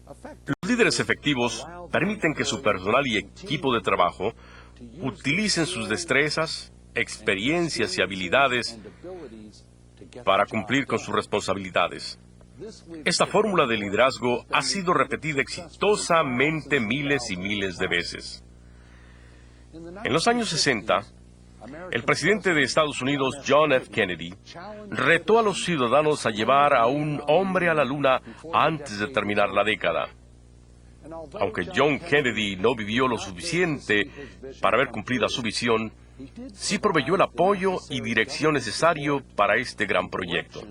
Los líderes efectivos permiten que su personal y equipo de trabajo utilicen sus destrezas, experiencias y habilidades para cumplir con sus responsabilidades. Esta fórmula de liderazgo ha sido repetida exitosamente miles y miles de veces. En los años 60, el presidente de Estados Unidos, John F. Kennedy, retó a los ciudadanos a llevar a un hombre a la Luna antes de terminar la década. Aunque John Kennedy no vivió lo suficiente para ver cumplida su visión, sí proveyó el apoyo y dirección necesario para este gran proyecto.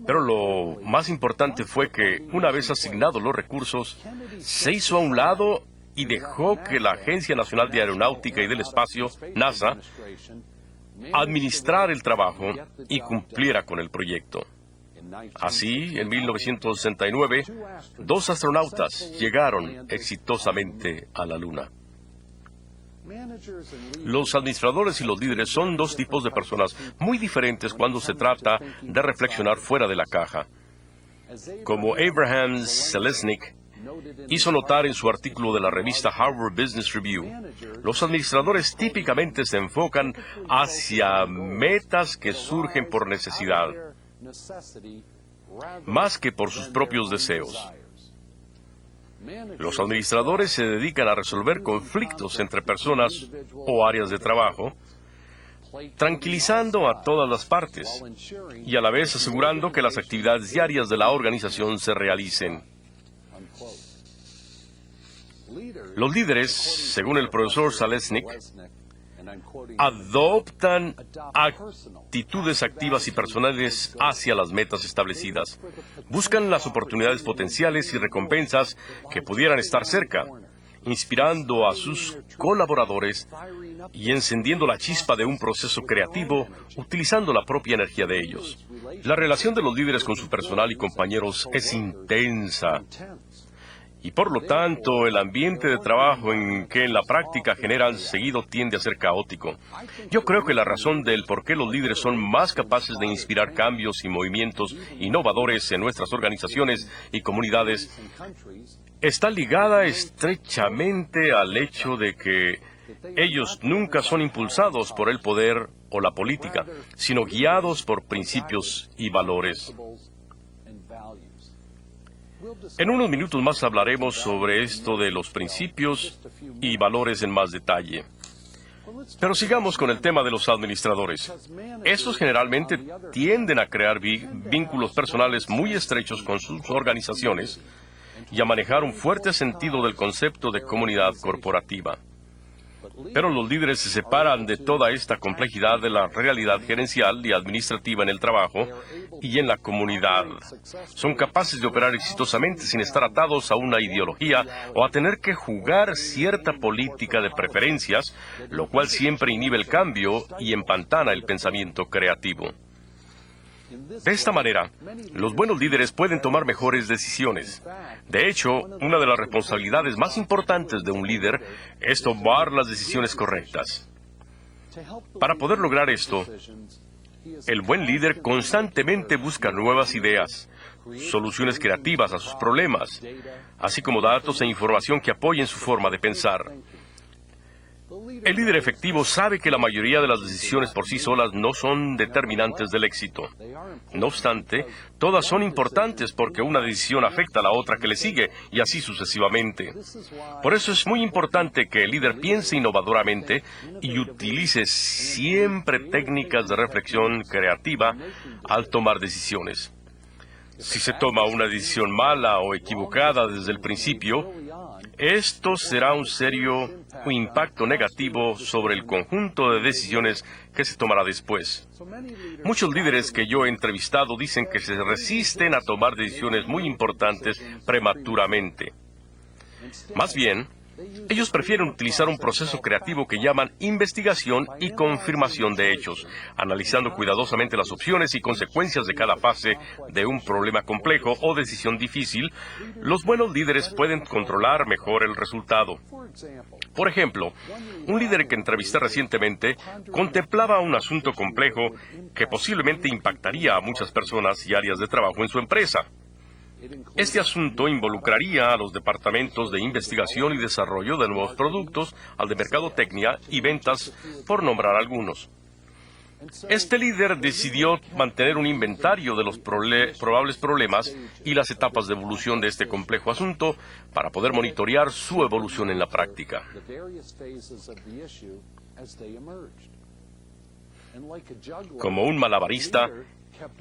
Pero lo más importante fue que, una vez asignados los recursos, se hizo a un lado y dejó que la Agencia Nacional de Aeronáutica y del Espacio, NASA, administrara el trabajo y cumpliera con el proyecto. Así, en 1969, 2 astronautas llegaron exitosamente a la Luna. Los administradores y los líderes son 2 tipos de personas muy diferentes cuando se trata de reflexionar fuera de la caja. Como Abraham Selesnik hizo notar en su artículo de la revista Harvard Business Review, los administradores típicamente se enfocan hacia metas que surgen por necesidad, más que por sus propios deseos. Los administradores se dedican a resolver conflictos entre personas o áreas de trabajo, tranquilizando a todas las partes y a la vez asegurando que las actividades diarias de la organización se realicen. Los líderes, según el profesor Selesnik, adoptan actitudes activas y personales hacia las metas establecidas. Buscan las oportunidades potenciales y recompensas que pudieran estar cerca, inspirando a sus colaboradores y encendiendo la chispa de un proceso creativo, utilizando la propia energía de ellos. La relación de los líderes con su personal y compañeros es intensa. Y por lo tanto, el ambiente de trabajo que en la práctica generan seguido tiende a ser caótico. Yo creo que la razón del por qué los líderes son más capaces de inspirar cambios y movimientos innovadores en nuestras organizaciones y comunidades está ligada estrechamente al hecho de que ellos nunca son impulsados por el poder o la política, sino guiados por principios y valores. En unos minutos más hablaremos sobre esto de los principios y valores en más detalle. Pero sigamos con el tema de los administradores. Estos generalmente tienden a crear vínculos personales muy estrechos con sus organizaciones y a manejar un fuerte sentido del concepto de comunidad corporativa. Pero los líderes se separan de toda esta complejidad de la realidad gerencial y administrativa en el trabajo y en la comunidad. Son capaces de operar exitosamente sin estar atados a una ideología o a tener que jugar cierta política de preferencias, lo cual siempre inhibe el cambio y empantana el pensamiento creativo. De esta manera, los buenos líderes pueden tomar mejores decisiones. De hecho, una de las responsabilidades más importantes de un líder es tomar las decisiones correctas. Para poder lograr esto, el buen líder constantemente busca nuevas ideas, soluciones creativas a sus problemas, así como datos e información que apoyen su forma de pensar. El líder efectivo sabe que la mayoría de las decisiones por sí solas no son determinantes del éxito. No obstante, todas son importantes porque una decisión afecta a la otra que le sigue y así sucesivamente. Por eso es muy importante que el líder piense innovadoramente y utilice siempre técnicas de reflexión creativa al tomar decisiones. Si se toma una decisión mala o equivocada desde el principio, esto será un serio impacto negativo sobre el conjunto de decisiones que se tomará después. Muchos líderes que yo he entrevistado dicen que se resisten a tomar decisiones muy importantes prematuramente. Más bien, ellos prefieren utilizar un proceso creativo que llaman investigación y confirmación de hechos, analizando cuidadosamente las opciones y consecuencias de cada fase de un problema complejo o decisión difícil. Los buenos líderes pueden controlar mejor el resultado. Por ejemplo, un líder que entrevisté recientemente contemplaba un asunto complejo que posiblemente impactaría a muchas personas y áreas de trabajo en su empresa. Este asunto involucraría a los departamentos de investigación y desarrollo de nuevos productos, al de mercadotecnia y ventas, por nombrar algunos. Este líder decidió mantener un inventario de los probables problemas y las etapas de evolución de este complejo asunto para poder monitorear su evolución en la práctica. Como un malabarista,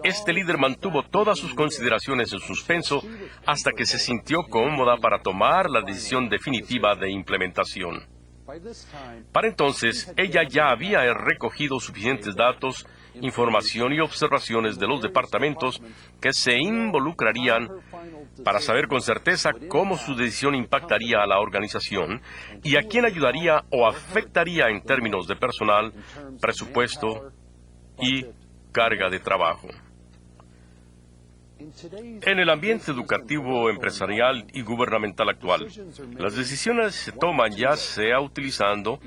este líder mantuvo todas sus consideraciones en suspenso hasta que se sintió cómoda para tomar la decisión definitiva de implementación. Para entonces, ella ya había recogido suficientes datos, información y observaciones de los departamentos que se involucrarían para saber con certeza cómo su decisión impactaría a la organización y a quién ayudaría o afectaría en términos de personal, presupuesto y carga de trabajo. En el ambiente educativo, empresarial y gubernamental actual, las decisiones se toman ya sea utilizando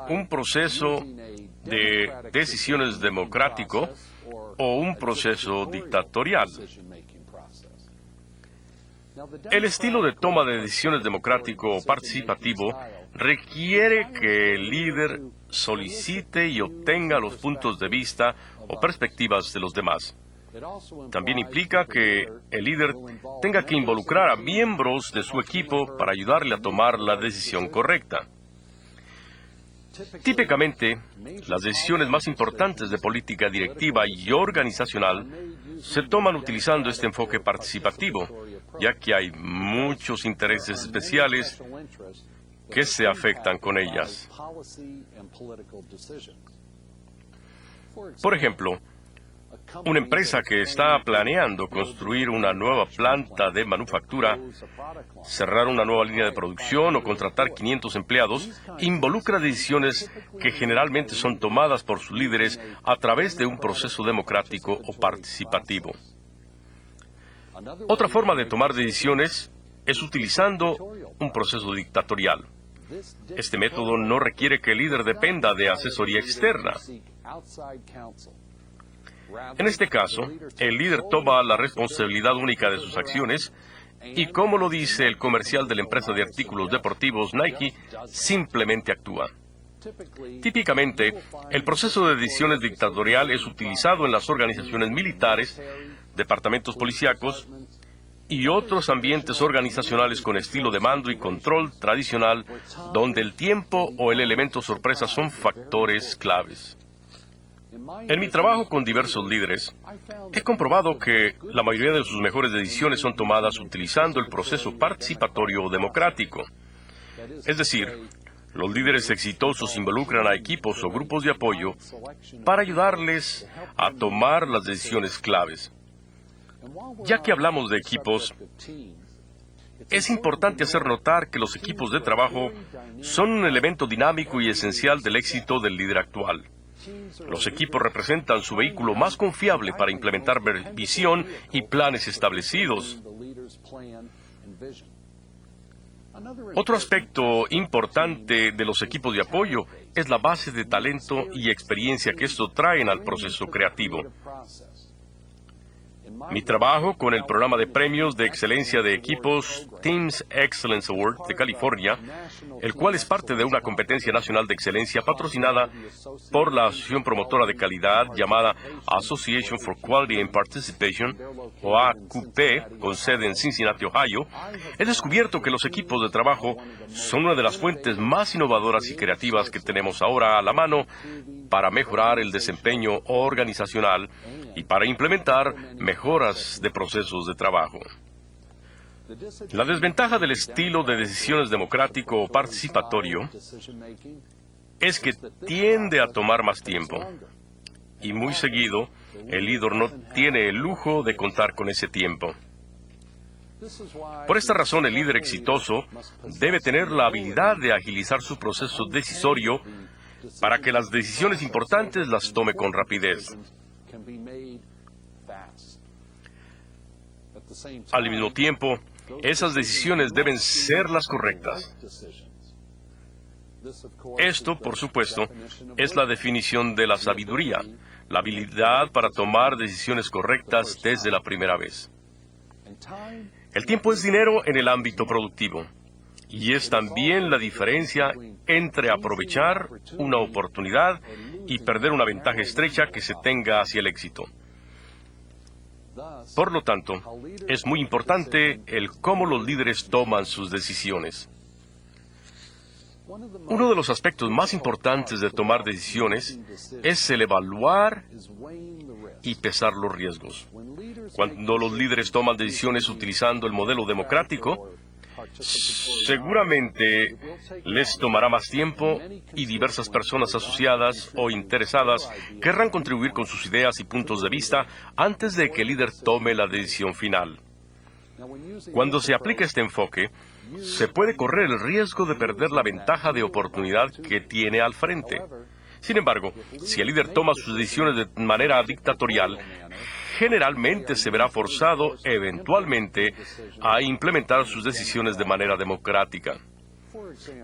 un proceso de decisiones democrático o un proceso dictatorial. El estilo de toma de decisiones democrático o participativo requiere que el líder solicite y obtenga los puntos de vista o perspectivas de los demás. También implica que el líder tenga que involucrar a miembros de su equipo para ayudarle a tomar la decisión correcta. Típicamente, las decisiones más importantes de política directiva y organizacional se toman utilizando este enfoque participativo, ya que hay muchos intereses especiales que se afectan con ellas. Por ejemplo, una empresa que está planeando construir una nueva planta de manufactura, cerrar una nueva línea de producción o contratar 500 empleados, involucra decisiones que generalmente son tomadas por sus líderes a través de un proceso democrático o participativo. Otra forma de tomar decisiones es utilizando un proceso dictatorial. Este método no requiere que el líder dependa de asesoría externa. En este caso, el líder toma la responsabilidad única de sus acciones y, como lo dice el comercial de la empresa de artículos deportivos Nike, simplemente actúa. Típicamente, el proceso de decisiones dictatorial es utilizado en las organizaciones militares, departamentos policíacos y otros ambientes organizacionales con estilo de mando y control tradicional, donde el tiempo o el elemento sorpresa son factores claves. En mi trabajo con diversos líderes, he comprobado que la mayoría de sus mejores decisiones son tomadas utilizando el proceso participatorio democrático. Es decir, los líderes exitosos involucran a equipos o grupos de apoyo para ayudarles a tomar las decisiones claves. Ya que hablamos de equipos, es importante hacer notar que los equipos de trabajo son un elemento dinámico y esencial del éxito del líder actual. Los equipos representan su vehículo más confiable para implementar visión y planes establecidos. Otro aspecto importante de los equipos de apoyo es la base de talento y experiencia que estos traen al proceso creativo. Mi trabajo con el programa de premios de excelencia de equipos Teams Excellence Award de California, el cual es parte de una competencia nacional de excelencia patrocinada por la Asociación Promotora de Calidad llamada Association for Quality and Participation, o AQP, con sede en Cincinnati, Ohio, he descubierto que los equipos de trabajo son una de las fuentes más innovadoras y creativas que tenemos ahora a la mano para mejorar el desempeño organizacional y para implementar mejoras de procesos de trabajo. La desventaja del estilo de decisiones democrático o participatorio es que tiende a tomar más tiempo. Y muy seguido, el líder no tiene el lujo de contar con ese tiempo. Por esta razón, el líder exitoso debe tener la habilidad de agilizar su proceso decisorio para que las decisiones importantes las tome con rapidez. Al mismo tiempo, esas decisiones deben ser las correctas. Esto, por supuesto, es la definición de la sabiduría, la habilidad para tomar decisiones correctas desde la primera vez. El tiempo es dinero en el ámbito productivo, y es también la diferencia entre aprovechar una oportunidad y perder una ventaja estrecha que se tenga hacia el éxito. Por lo tanto, es muy importante el cómo los líderes toman sus decisiones. Uno de los aspectos más importantes de tomar decisiones es el evaluar y pesar los riesgos. Cuando los líderes toman decisiones utilizando el modelo democrático, seguramente les tomará más tiempo y diversas personas asociadas o interesadas querrán contribuir con sus ideas y puntos de vista antes de que el líder tome la decisión final. Cuando se aplica este enfoque, se puede correr el riesgo de perder la ventaja de oportunidad que tiene al frente. Sin embargo, si el líder toma sus decisiones de manera dictatorial, generalmente se verá forzado eventualmente a implementar sus decisiones de manera democrática.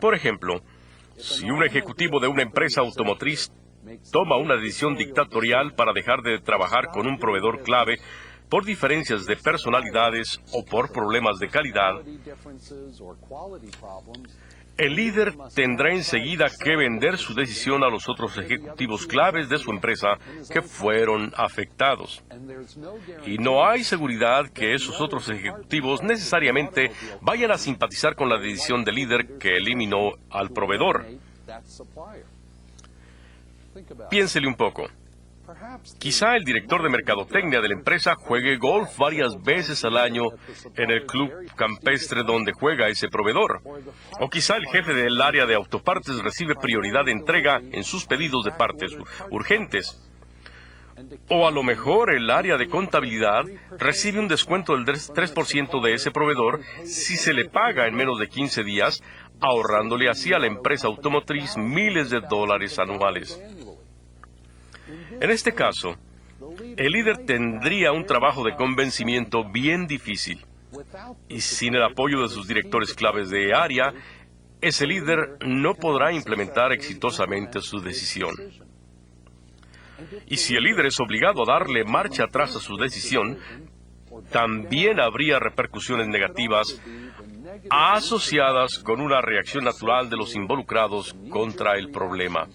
Por ejemplo, si un ejecutivo de una empresa automotriz toma una decisión dictatorial para dejar de trabajar con un proveedor clave por diferencias de personalidades o por problemas de calidad, el líder tendrá enseguida que vender su decisión a los otros ejecutivos claves de su empresa que fueron afectados. Y no hay seguridad que esos otros ejecutivos necesariamente vayan a simpatizar con la decisión del líder que eliminó al proveedor. Piénsele un poco. Quizá el director de mercadotecnia de la empresa juegue golf varias veces al año en el club campestre donde juega ese proveedor. O quizá el jefe del área de autopartes recibe prioridad de entrega en sus pedidos de partes urgentes. O a lo mejor el área de contabilidad recibe un descuento del 3% de ese proveedor si se le paga en menos de 15 días, ahorrándole así a la empresa automotriz miles de dólares anuales. En este caso, el líder tendría un trabajo de convencimiento bien difícil. Y sin el apoyo de sus directores claves de área, ese líder no podrá implementar exitosamente su decisión. Y si el líder es obligado a darle marcha atrás a su decisión, también habría repercusiones negativas asociadas con una reacción natural de los involucrados contra el problema.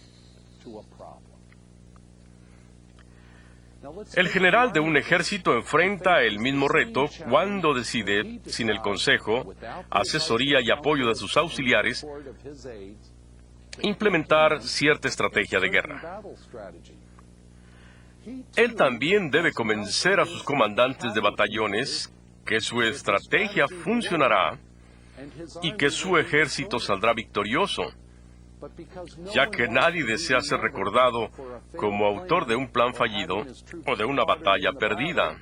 El general de un ejército enfrenta el mismo reto cuando decide, sin el consejo, asesoría y apoyo de sus auxiliares, implementar cierta estrategia de guerra. Él también debe convencer a sus comandantes de batallones que su estrategia funcionará y que su ejército saldrá victorioso, ya que nadie desea ser recordado como autor de un plan fallido o de una batalla perdida.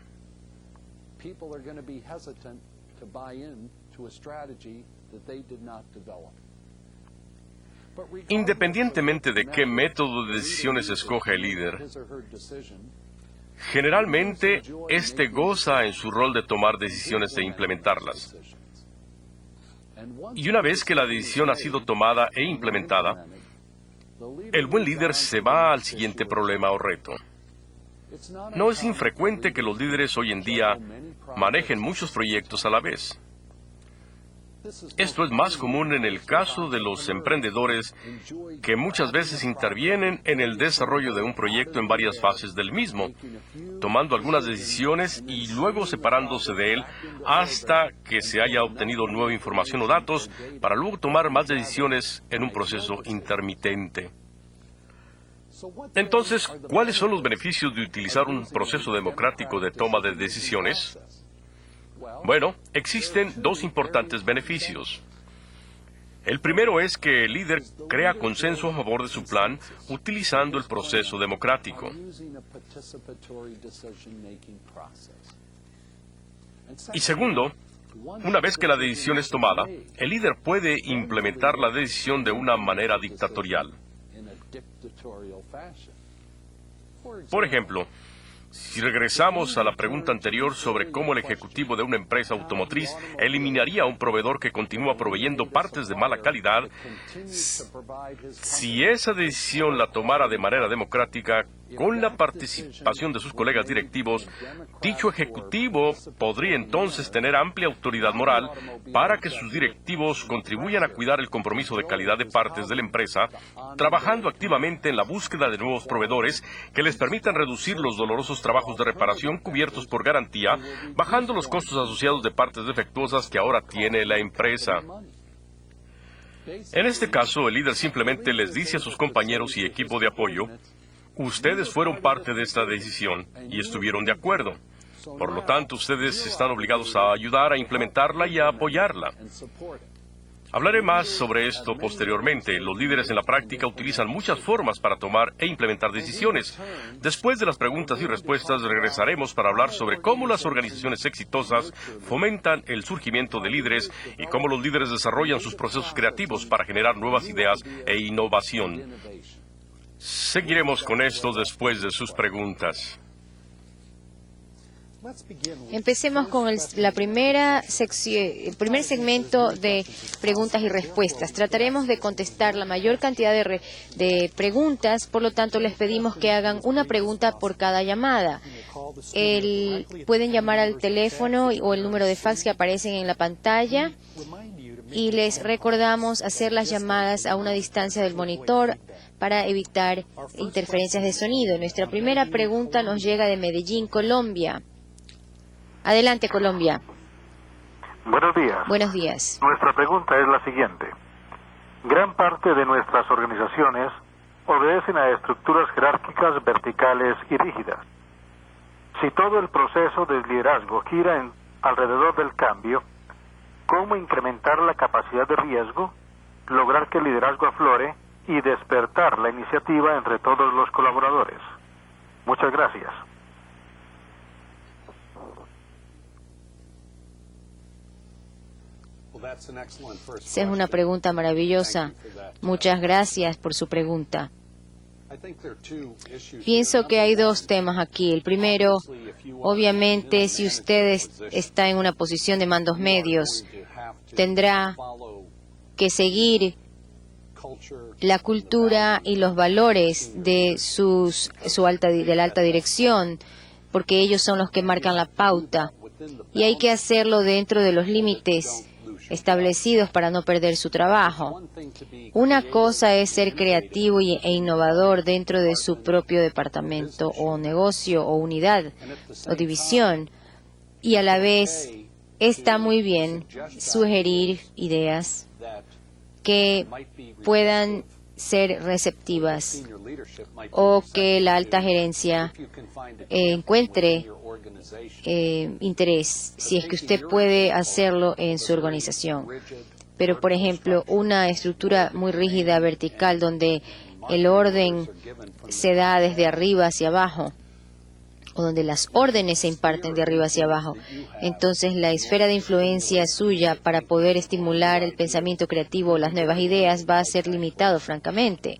Independientemente de qué método de decisiones escoja el líder, generalmente éste goza en su rol de tomar decisiones e implementarlas. Y una vez que la decisión ha sido tomada e implementada, el buen líder se va al siguiente problema o reto. No es infrecuente que los líderes hoy en día manejen muchos proyectos a la vez. Esto es más común en el caso de los emprendedores que muchas veces intervienen en el desarrollo de un proyecto en varias fases del mismo, tomando algunas decisiones y luego separándose de él hasta que se haya obtenido nueva información o datos para luego tomar más decisiones en un proceso intermitente. Entonces, ¿cuáles son los beneficios de utilizar un proceso democrático de toma de decisiones? Bueno, existen dos importantes beneficios. El primero es que el líder crea consenso a favor de su plan utilizando el proceso democrático. Y segundo, una vez que la decisión es tomada, el líder puede implementar la decisión de una manera dictatorial. Por ejemplo, si regresamos a la pregunta anterior sobre cómo el ejecutivo de una empresa automotriz eliminaría a un proveedor que continúa proveyendo partes de mala calidad, si esa decisión la tomara de manera democrática, con la participación de sus colegas directivos, dicho ejecutivo podría entonces tener amplia autoridad moral para que sus directivos contribuyan a cuidar el compromiso de calidad de partes de la empresa, trabajando activamente en la búsqueda de nuevos proveedores que les permitan reducir los dolorosos trabajos de reparación cubiertos por garantía, bajando los costos asociados de partes defectuosas que ahora tiene la empresa. En este caso, el líder simplemente les dice a sus compañeros y equipo de apoyo: ustedes fueron parte de esta decisión y estuvieron de acuerdo. Por lo tanto, ustedes están obligados a ayudar a implementarla y a apoyarla. Hablaré más sobre esto posteriormente. Los líderes en la práctica utilizan muchas formas para tomar e implementar decisiones. Después de las preguntas y respuestas, regresaremos para hablar sobre cómo las organizaciones exitosas fomentan el surgimiento de líderes y cómo los líderes desarrollan sus procesos creativos para generar nuevas ideas e innovación. Seguiremos con esto después de sus preguntas. Empecemos con la primera sección, el primer segmento de preguntas y respuestas. Trataremos de contestar la mayor cantidad de preguntas, por lo tanto les pedimos que hagan una pregunta por cada llamada. Pueden llamar al teléfono o el número de fax que aparecen en la pantalla y les recordamos hacer las llamadas a una distancia del monitor para evitar interferencias de sonido. Nuestra primera pregunta nos llega de Medellín, Colombia. Adelante, Colombia. Buenos días. Buenos días. Nuestra pregunta es la siguiente. Gran parte de nuestras organizaciones obedecen a estructuras jerárquicas verticales y rígidas. Si todo el proceso de liderazgo gira alrededor del cambio, ¿cómo incrementar la capacidad de riesgo, lograr que el liderazgo aflore y despertar la iniciativa entre todos los colaboradores? Muchas gracias. Esa es una pregunta maravillosa. Muchas gracias por su pregunta. Pienso que hay dos temas aquí. El primero, obviamente, si usted está en una posición de mandos medios, tendrá que seguir la cultura y los valores de la alta dirección, porque ellos son los que marcan la pauta. Y hay que hacerlo dentro de los límites establecidos para no perder su trabajo. Una cosa es ser creativo e innovador dentro de su propio departamento o negocio o unidad o división, y a la vez está muy bien sugerir ideas que puedan ser receptivas o que la alta gerencia encuentre interés, si es que usted puede hacerlo en su organización. Pero, por ejemplo, una estructura muy rígida, vertical, donde el orden se da desde arriba hacia abajo, o donde las órdenes se imparten de arriba hacia abajo, entonces la esfera de influencia suya para poder estimular el pensamiento creativo o las nuevas ideas va a ser limitado, francamente,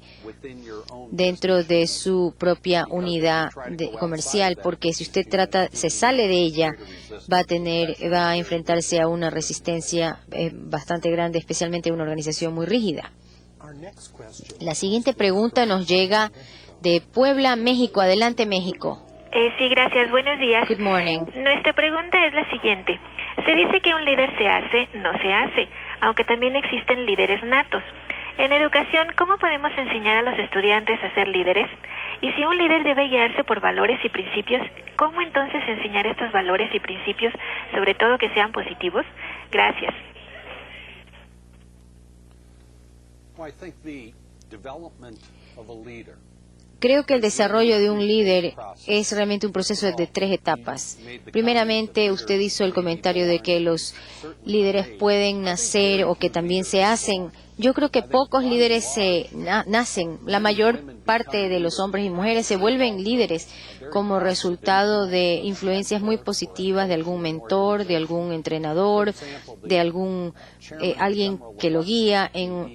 dentro de su propia unidad comercial, porque si usted se sale de ella, va a enfrentarse a una resistencia bastante grande, especialmente en una organización muy rígida. La siguiente pregunta nos llega de Puebla, México. Adelante, México. Sí, gracias. Buenos días. Good morning. Nuestra pregunta es la siguiente. Se dice que un líder se hace, no se hace, aunque también existen líderes natos. En educación, ¿cómo podemos enseñar a los estudiantes a ser líderes? Y si un líder debe guiarse por valores y principios, ¿cómo entonces enseñar estos valores y principios, sobre todo que sean positivos? Gracias. Creo que el desarrollo de un líder es realmente un proceso de 3 etapas. Primeramente, usted hizo el comentario de que los líderes pueden nacer o que también se hacen. Yo creo que pocos líderes nacen. La mayor parte de los hombres y mujeres se vuelven líderes como resultado de influencias muy positivas de algún mentor, de algún entrenador, de alguien que lo guía.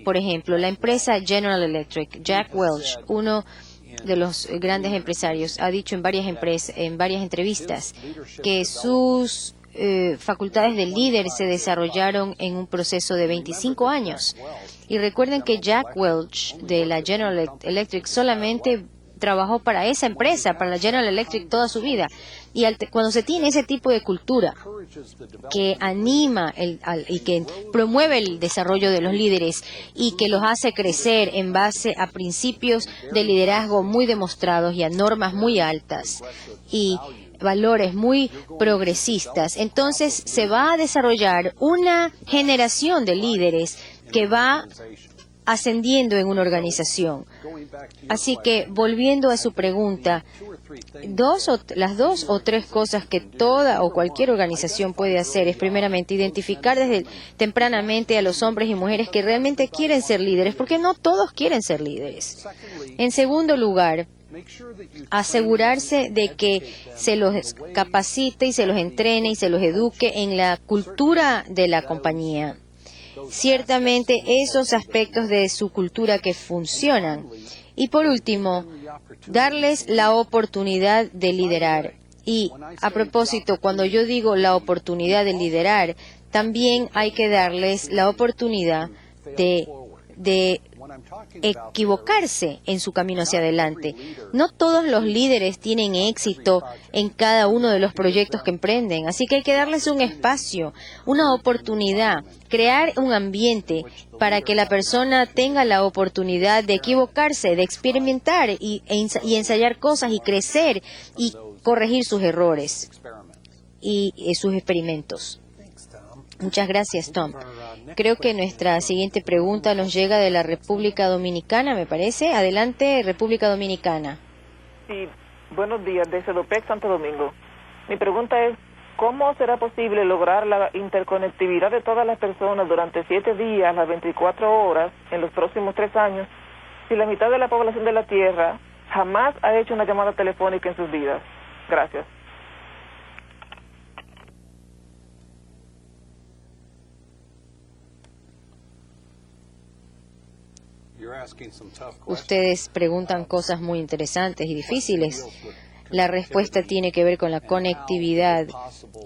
Por ejemplo, la empresa General Electric, Jack Welch, uno de los grandes empresarios, ha dicho en varias entrevistas que sus facultades de líder se desarrollaron en un proceso de 25 años. Y recuerden que Jack Welch de la General Electric solamente trabajó para esa empresa, para la General Electric toda su vida. Y cuando se tiene ese tipo de cultura que anima y que promueve el desarrollo de los líderes y que los hace crecer en base a principios de liderazgo muy demostrados y a normas muy altas y valores muy progresistas, entonces se va a desarrollar una generación de líderes que va ascendiendo en una organización. Así que, volviendo a su pregunta, las dos o tres cosas que toda o cualquier organización puede hacer es, primeramente, identificar tempranamente a los hombres y mujeres que realmente quieren ser líderes, porque no todos quieren ser líderes. En segundo lugar, asegurarse de que se los capacite y se los entrene y se los eduque en la cultura de la compañía. Ciertamente esos aspectos de su cultura que funcionan. Y por último, darles la oportunidad de liderar. Y a propósito, cuando yo digo la oportunidad de liderar, también hay que darles la oportunidad de equivocarse en su camino hacia adelante. No todos los líderes tienen éxito en cada uno de los proyectos que emprenden, así que hay que darles un espacio, una oportunidad, crear un ambiente para que la persona tenga la oportunidad de equivocarse, de experimentar y ensayar cosas y crecer y corregir sus errores y sus experimentos. Muchas gracias, Tom. Creo que nuestra siguiente pregunta nos llega de la República Dominicana, me parece. Adelante, República Dominicana. Sí, buenos días, desde López, Santo Domingo. Mi pregunta es, ¿cómo será posible lograr la interconectividad de todas las personas durante 7 días, las 24 horas, en los próximos 3 años, si la mitad de la población de la Tierra jamás ha hecho una llamada telefónica en sus vidas? Gracias. Ustedes preguntan cosas muy interesantes y difíciles. La respuesta tiene que ver con la conectividad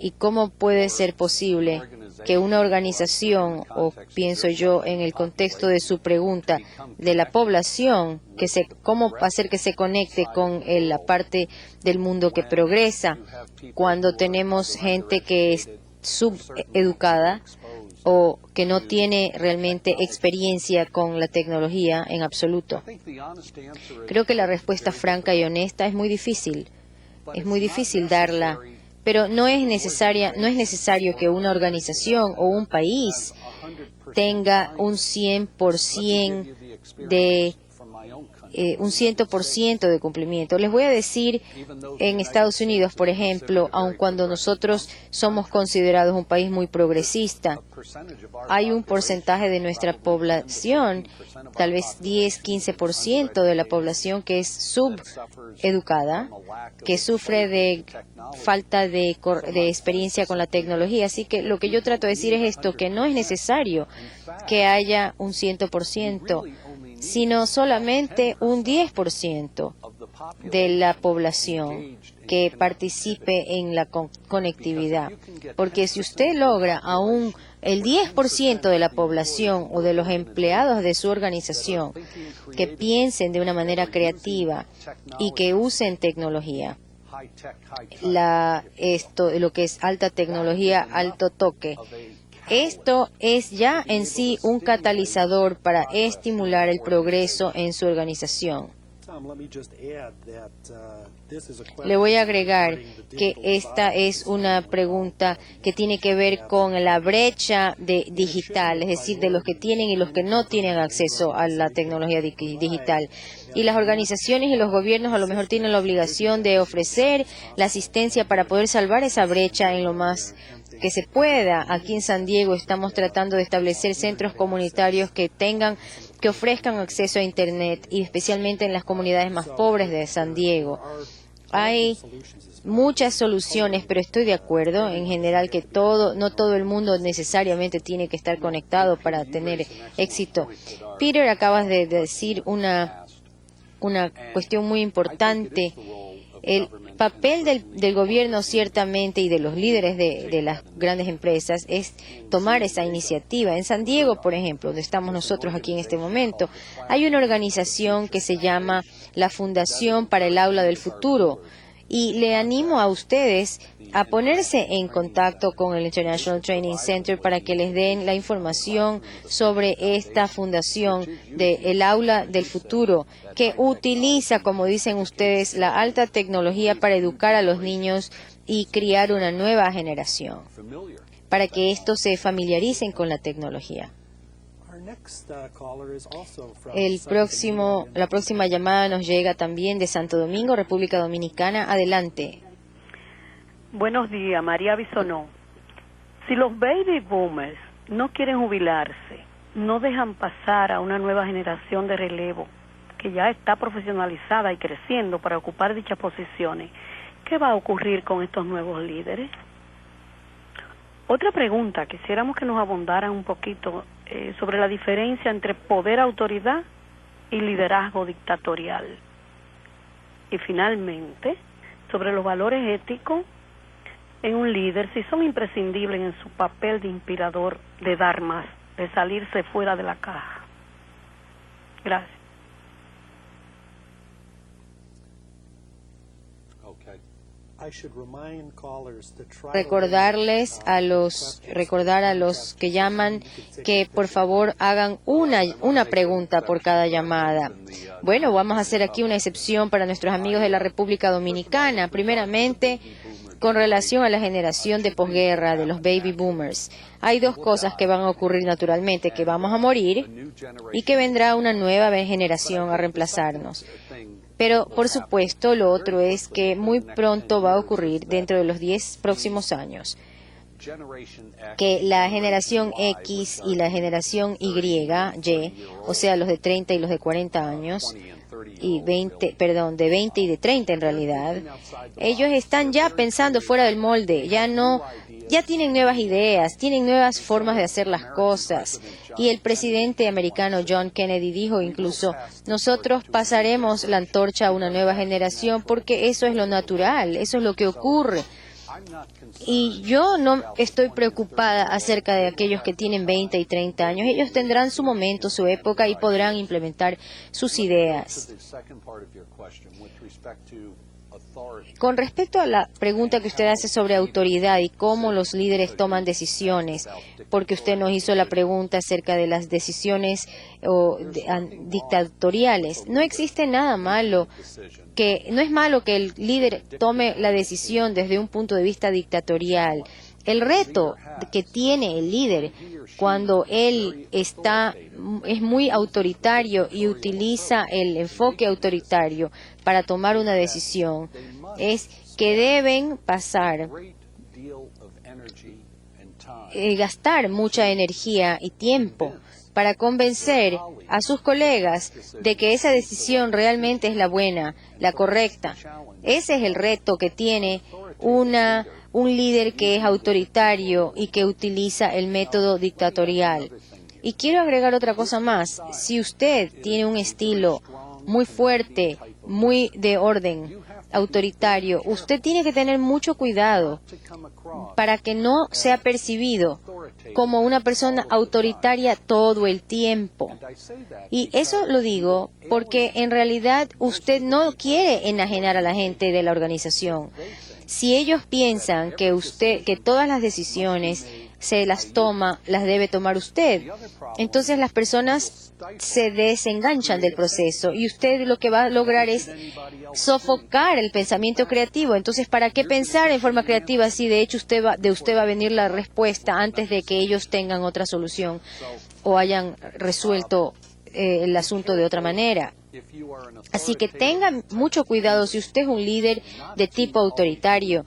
y cómo puede ser posible que una organización, o pienso yo en el contexto de su pregunta, de la población, cómo hacer que se conecte con la parte del mundo que progresa, cuando tenemos gente que es subeducada o que no tiene realmente experiencia con la tecnología en absoluto. Creo que la respuesta franca y honesta es muy difícil darla, pero no es necesario que una organización o un país tenga un 100% de cumplimiento. Les voy a decir, en Estados Unidos, por ejemplo, aun cuando nosotros somos considerados un país muy progresista, hay un porcentaje de nuestra población, tal vez 10-15% de la población que es subeducada, que sufre de falta de experiencia con la tecnología. Así que lo que yo trato de decir es esto, que no es necesario que haya un 100%, sino solamente un 10% de la población que participe en la conectividad. Porque si usted logra aún el 10% de la población o de los empleados de su organización que piensen de una manera creativa y que usen tecnología, lo que es alta tecnología, alto toque, esto es ya en sí un catalizador para estimular el progreso en su organización. Le voy a agregar que esta es una pregunta que tiene que ver con la brecha digital, es decir, de los que tienen y los que no tienen acceso a la tecnología digital. Y las organizaciones y los gobiernos a lo mejor tienen la obligación de ofrecer la asistencia para poder salvar esa brecha en lo más que se pueda. Aquí en San Diego estamos tratando de establecer centros comunitarios que ofrezcan acceso a Internet, y especialmente en las comunidades más pobres de San Diego. Hay muchas soluciones, pero estoy de acuerdo en general que no todo el mundo necesariamente tiene que estar conectado para tener éxito. Peter, acabas de decir una cuestión muy importante. papel del gobierno ciertamente y de los líderes de las grandes empresas es tomar esa iniciativa. En San Diego, por ejemplo, donde estamos nosotros aquí en este momento, hay una organización que se llama la Fundación para el Aula del Futuro. Y le animo a ustedes a ponerse en contacto con el International Training Center para que les den la información sobre esta fundación del Aula del Futuro, que utiliza, como dicen ustedes, la alta tecnología para educar a los niños y criar una nueva generación, para que estos se familiaricen con la tecnología. La próxima llamada nos llega también de Santo Domingo, República Dominicana. Adelante. Buenos días, María Bisonó. Si los baby boomers no quieren jubilarse, no dejan pasar a una nueva generación de relevo que ya está profesionalizada y creciendo para ocupar dichas posiciones, ¿qué va a ocurrir con estos nuevos líderes? Otra pregunta, quisiéramos que nos abundaran un poquito sobre la diferencia entre poder, autoridad y liderazgo dictatorial. Y finalmente, sobre los valores éticos en un líder, si son imprescindibles en su papel de inspirador, de dar más, de salirse fuera de la caja. Gracias. Recordar a los que llaman que por favor hagan una pregunta por cada llamada. Bueno, vamos a hacer aquí una excepción para nuestros amigos de la República Dominicana. Primeramente, con relación a la generación de posguerra, de los baby boomers, hay dos cosas que van a ocurrir naturalmente, que vamos a morir y que vendrá una nueva generación a reemplazarnos. Pero, por supuesto, lo otro es que muy pronto va a ocurrir, dentro de los 10 próximos años, que la generación X y la generación Y, o sea, los de 30 y los de 40 años, y de 20 y de 30 en realidad, ellos están ya pensando fuera del molde, ya tienen nuevas ideas, tienen nuevas formas de hacer las cosas. Y el presidente americano John Kennedy dijo incluso, nosotros pasaremos la antorcha a una nueva generación porque eso es lo natural, eso es lo que ocurre. Y yo no estoy preocupada acerca de aquellos que tienen 20 y 30 años. Ellos tendrán su momento, su época y podrán implementar sus ideas. Con respecto a la pregunta que usted hace sobre autoridad y cómo los líderes toman decisiones, porque usted nos hizo la pregunta acerca de las decisiones dictatoriales, no existe nada malo, no es malo que el líder tome la decisión desde un punto de vista dictatorial. El reto que tiene el líder cuando él es muy autoritario y utiliza el enfoque autoritario para tomar una decisión es que deben gastar mucha energía y tiempo para convencer a sus colegas de que esa decisión realmente es la buena, la correcta. Ese es el reto que tiene un líder que es autoritario y que utiliza el método dictatorial. Y quiero agregar otra cosa más. Si usted tiene un estilo muy fuerte, muy de orden, autoritario, usted tiene que tener mucho cuidado para que no sea percibido como una persona autoritaria todo el tiempo. Y eso lo digo porque en realidad usted no quiere enajenar a la gente de la organización. Si ellos piensan que todas las decisiones las debe tomar usted, entonces las personas se desenganchan del proceso y usted lo que va a lograr es sofocar el pensamiento creativo. Entonces, ¿para qué pensar en forma creativa si de hecho de usted va a venir la respuesta antes de que ellos tengan otra solución o hayan resuelto el asunto de otra manera? Así que tengan mucho cuidado si usted es un líder de tipo autoritario,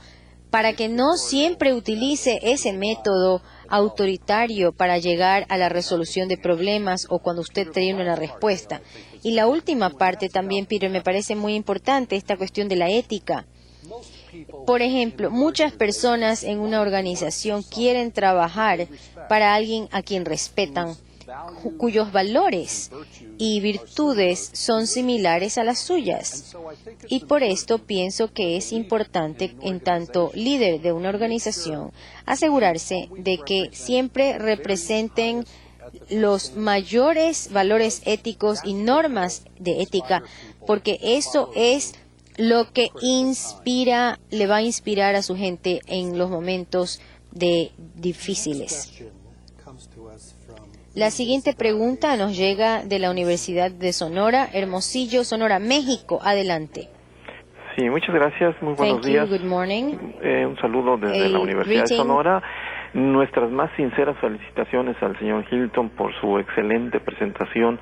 para que no siempre utilice ese método autoritario para llegar a la resolución de problemas o cuando usted tiene una respuesta. Y la última parte también, Peter, me parece muy importante, esta cuestión de la ética. Por ejemplo, muchas personas en una organización quieren trabajar para alguien a quien respetan, cuyos valores y virtudes son similares a las suyas. Y por esto pienso que es importante, en tanto líder de una organización, asegurarse de que siempre representen los mayores valores éticos y normas de ética, porque eso es lo que le va a inspirar a su gente en los momentos difíciles. La siguiente pregunta nos llega de la Universidad de Sonora, Hermosillo, Sonora, México. Adelante. Sí, muchas gracias. Muy buenos Thank días. you. Good morning. Un saludo desde la Universidad de Sonora. Nuestras más sinceras felicitaciones al señor Hilton por su excelente presentación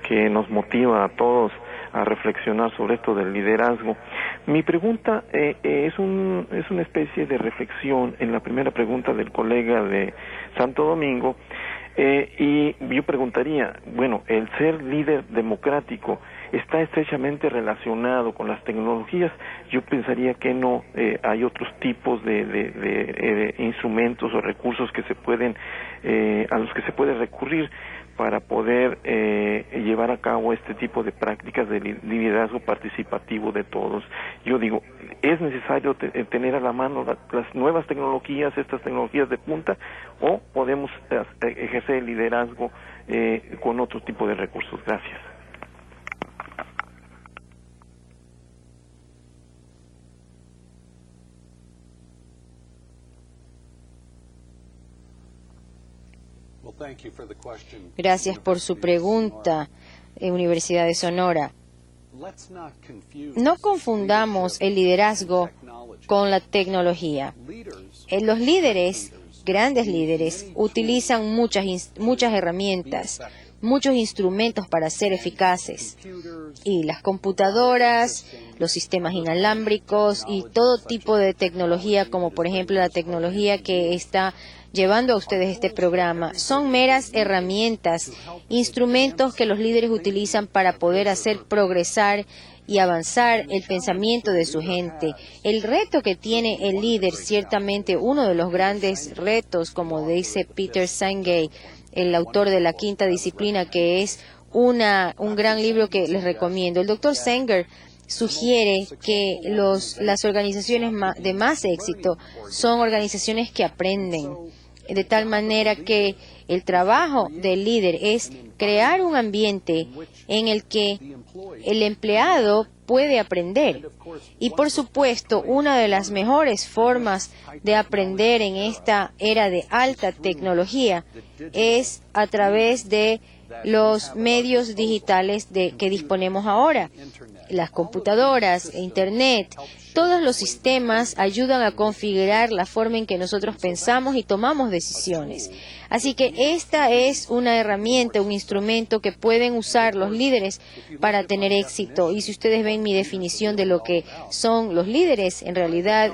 que nos motiva a todos a reflexionar sobre esto del liderazgo. Mi pregunta es una especie de reflexión en la primera pregunta del colega de Santo Domingo, y yo preguntaría, bueno, el ser líder democrático está estrechamente relacionado con las tecnologías. Yo pensaría que no, hay otros tipos de instrumentos o recursos que se pueden, a los que se puede recurrir para poder llevar a cabo este tipo de prácticas de liderazgo participativo de todos. Yo digo, ¿es necesario tener a la mano las nuevas tecnologías, estas tecnologías de punta, o podemos ejercer el liderazgo con otro tipo de recursos? Gracias. Gracias por su pregunta, Universidad de Sonora. No confundamos el liderazgo con la tecnología. Los líderes, grandes líderes, utilizan muchas herramientas, muchos instrumentos para ser eficaces. Y las computadoras, los sistemas inalámbricos y todo tipo de tecnología, como por ejemplo la tecnología que está llevando a ustedes este programa, son meras herramientas, instrumentos que los líderes utilizan para poder hacer progresar y avanzar el pensamiento de su gente. El reto que tiene el líder, ciertamente uno de los grandes retos, como dice Peter Senge, el autor de La Quinta Disciplina, que es un gran libro que les recomiendo. El doctor Sanger sugiere que las organizaciones de más éxito son organizaciones que aprenden, de tal manera que el trabajo del líder es crear un ambiente en el que el empleado puede aprender. Y por supuesto, una de las mejores formas de aprender en esta era de alta tecnología es a través de los medios digitales que disponemos ahora. Las computadoras, Internet, todos los sistemas ayudan a configurar la forma en que nosotros pensamos y tomamos decisiones. Así que esta es una herramienta, un instrumento que pueden usar los líderes para tener éxito. Y si ustedes ven mi definición de lo que son los líderes, en realidad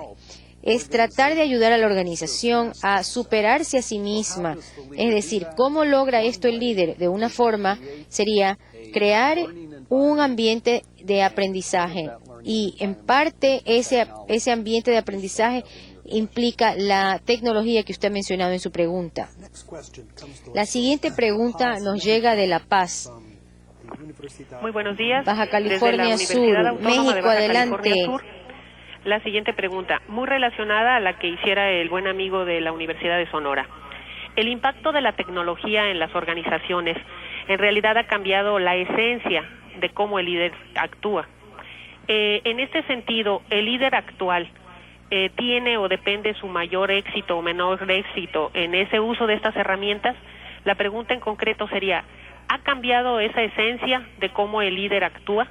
es tratar de ayudar a la organización a superarse a sí misma. Es decir, ¿cómo logra esto el líder? De una forma sería crear un ambiente de aprendizaje, y en parte ese ambiente de aprendizaje implica la tecnología que usted ha mencionado en su pregunta. La siguiente pregunta nos llega de La Paz, Muy buenos días. Baja California Desde la Sur, Universidad Autónoma de México, Baja adelante. California Sur. La siguiente pregunta, muy relacionada a la que hiciera el buen amigo de la Universidad de Sonora. El impacto de la tecnología en las organizaciones en realidad ha cambiado la esencia de cómo el líder actúa. En este sentido, el líder actual tiene o depende su mayor éxito o menor éxito en ese uso de estas herramientas. La pregunta en concreto sería, ¿ha cambiado esa esencia de cómo el líder actúa?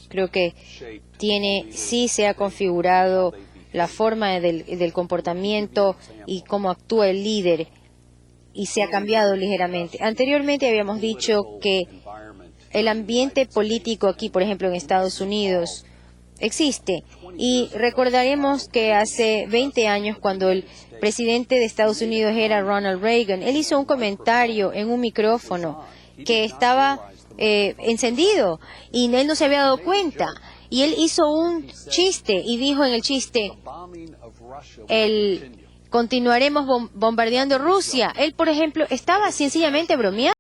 Creo que sí se ha configurado la forma del comportamiento y cómo actúa el líder, y se ha cambiado ligeramente. Anteriormente habíamos dicho que el ambiente político aquí, por ejemplo, en Estados Unidos, existe. Y recordaremos que hace 20 años, cuando el presidente de Estados Unidos era Ronald Reagan, él hizo un comentario en un micrófono que estaba encendido y él no se había dado cuenta. Y él hizo un chiste y dijo en el chiste, continuaremos bombardeando Rusia. Él, por ejemplo, estaba sencillamente bromeando.